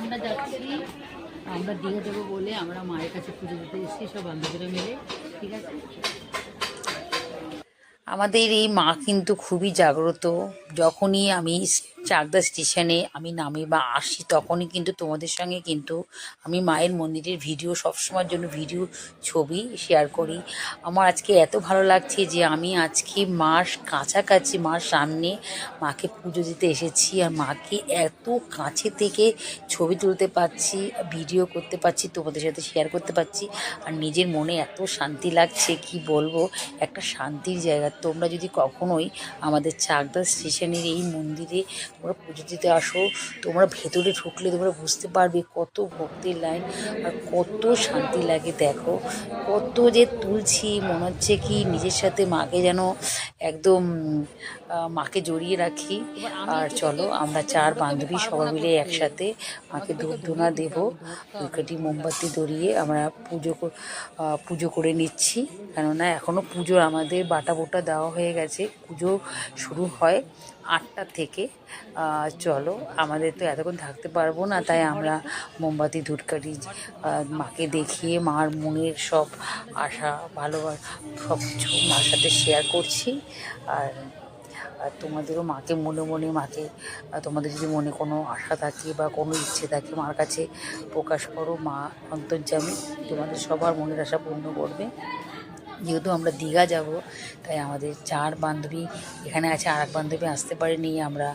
আমরা যাচ্ছি, আমরা দীঘা যাবো বলে আমরা মায়ের কাছে পুজো দিতে এসেছি সব বান্ধবীরা মিলে। ঠিক আছে, আমাদের এই মা কিন্তু খুবই জাগ্রত। যখনই আমি চাকদা স্টেশনে আমি নামি বা আসি তখনই কিন্তু তোমাদের সঙ্গে কিন্তু আমি মায়ের মন্দিরের ভিডিও সবসময়ের জন্য ভিডিও ছবি শেয়ার করি। আমার আজকে এত ভালো লাগছে যে আমি আজকে মার কাছাকাছি, মার সামনে মাকে পুজো দিতে এসেছি আর মাকে এত কাছে থেকে ছবি তুলতে পারছি, ভিডিও করতে পারছি, তোমাদের সাথে শেয়ার করতে পারছি। আর নিজের মনে এত শান্তি লাগছে কি বলবো, একটা শান্তির জায়গা। তোমরা যদি কখনোই আমাদের চাকদা স্টেশনের এই মন্দিরে তোমরা পুজো দিতে আসো, তোমরা ভেতরে ঢুকলে তোমরা বুঝতে পারবে কত ভক্তির লাইন আর কত শান্তি লাগে। দেখো কত যে তুলছি, মনে হচ্ছে কি নিজের সাথে মাকে যেন একদম মাকে জড়িয়ে রাখি। আর চলো আমরা চার বান্ধবী সবাই মিলে একসাথে মাকে ধূপ ধুনা দেবো, দুর্গাটি মোমবাতি ধরিয়ে আমরা পুজো করে নিচ্ছি। কেননা এখনও পুজোর আমাদের বাটা বোটা দেওয়া হয়ে গেছে, পুজো শুরু হয় 8টা থেকে। চলো, আমাদের তো এতক্ষণ থাকতে পারবো না, তাই আমরা মোমবাতি ধূপকাঠি মাকে দেখিয়ে মার মনের সব আশা ভালোবাসা সব কিছু মার সাথে শেয়ার করছি। আর আর তোমাদেরও মাকে মনে মনে মাকে, তোমাদের যদি মনে কোনো আশা থাকে বা কোনো ইচ্ছে থাকে মার কাছে প্রকাশ করো, মা অন্তর্যামী তোমাদের সবার মনের আশা পূর্ণ করবে। যেহেতু আমরা দীঘা যাব তাই আমাদের চার বান্ধবী এখানে আছে, আর এক বান্ধবী আসতে পারেনি, আমরা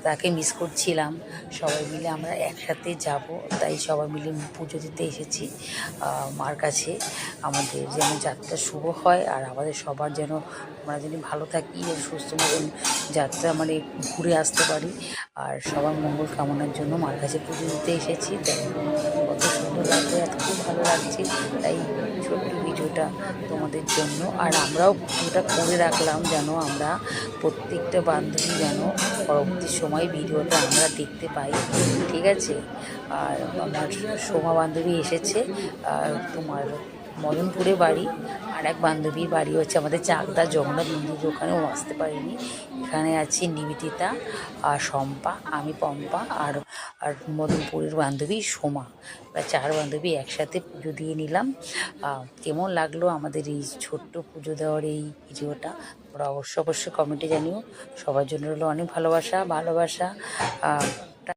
তাকে মিস করছিলাম। সবাই মিলে আমরা একসাথে যাব, তাই সবাই মিলে পুজো দিতে এসেছি মার কাছে। আমাদের যেন যাত্রা শুভ হয় আর আমাদের সবার যেন আমরা যেন ভালো থাকি, সুস্থ মতন যাত্রা মানে ঘুরে আসতে পারি। আর সবার মঙ্গল কামনার জন্য মার কাছে পুজো দিতে এসেছি। কত সুন্দর লাগছে, এত খুব ভালো লাগছে। তাই ছোট্ট ভিডিওটা তোমাদের জন্য। আর আমরাও ভিডিওটা করে রাখলাম যেন আমরা প্রত্যেকটা বান্ধবী যেন পরবর্তী সময় ভিডিওটা আমরা দেখতে পাই। ঠিক আছে, আর আমার সোমা বান্ধবী এসেছে, তোমার মদনপুরে বাড়ি। আর এক বান্ধবীর বাড়ি হচ্ছে আমাদের চাকদা জগন্নাথ মন্দির, ওখানেও আসতে পারিনি। এখানে আছি নিবেদিতা আর শম্পা, আমি পম্পা আর আর মদনপুরের বান্ধবী সোমা। আমরা চার বান্ধবী একসাথে পুজো দিয়ে নিলাম। কেমন লাগলো আমাদের এই ছোট্ট পুজো দেওয়ার এই ভিডিওটা তোমরা অবশ্যই কমেন্টে জানিও। সবার জন্য হলো অনেক ভালোবাসা।